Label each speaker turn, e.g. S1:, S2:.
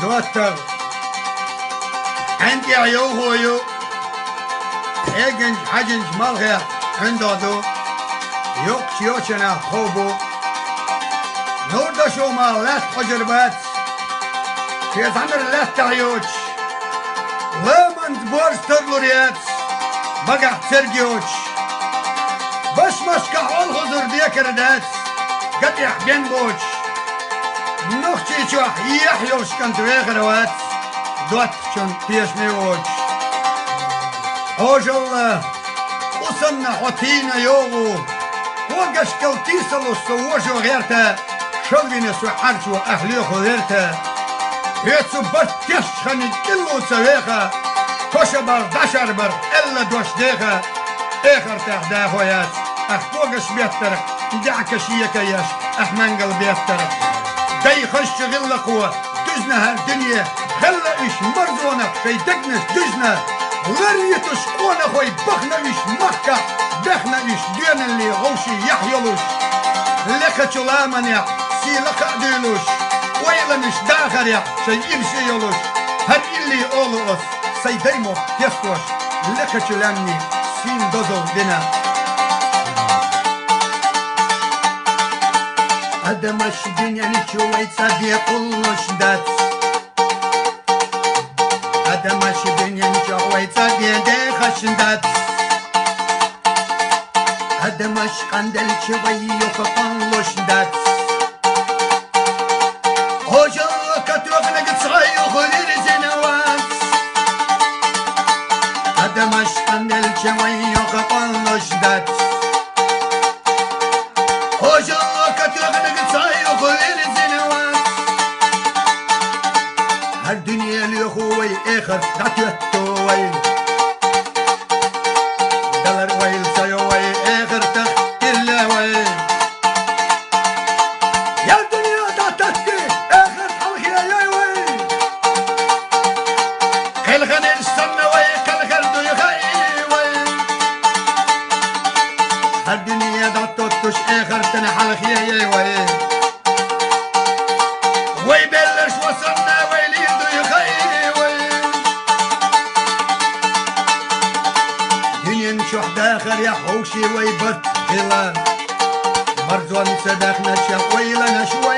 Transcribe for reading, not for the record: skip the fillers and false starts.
S1: توتر عندي عيوه اجنج حجنج مالغير عنده دو يوك شيوشنا خوبو نوردا شو ما لات حجربات في زمر لات تعيوش لمن بورس ترلوريات بقع ترجيوش بس مسكح والخضر ديكردات قطع بينبوش نختي شوح يحيوش كنت ويغروات دوت شون بيش ميوش اوج الله وصلنا حطينا يوغو وقش كالتيسلو سووشو غيرتا شلبين سوحرشو اهليخو غيرتا يتسو برتش خاني كلو تسويخا كوشبر دشربر الا دوش ديخا اخر تحدا خويات اخوغش بيتر دعك شيكياش احمنقل بيتر داي خش غل قوة دجنا هالدنيا خلا ايش مرزونك شي دقنس دجنا غريتش قونا خوي بخنا ايش مكة دخنا ايش دين اللي غوشي يحيلوش لك تلامنيا سي لك ديلوش ويلنش داخر يا شي يمشي يلوش هل اللي اولوس سي ديمو يسوش لك تلامني سين دوزو دينا Adamaş dünyanı çuvaysa diye kulluş dat Adamaş dünyanı çuvaysa diye de haşındat Adamaş kandel çuvayı yok kulluş dat Hoca katrovna gitsay yuhulir zenavat Adamaş kandel çuvayı yok kulluş dat Hoca هر دنيا اللي خوي اخر دعتوي دلر ويل سيوي اخر تختلا وي يا دنيا دعتك اخر حلقي يا وي خل خنير السنة وي خل خردو يخي وي هر دنيا دعتوش اخر تنا حلقي يا وي وي بلش وصلنا ويلي شوح داخل يا حوشي ويبت خلا مرزون سداخنا شوي لنا شوي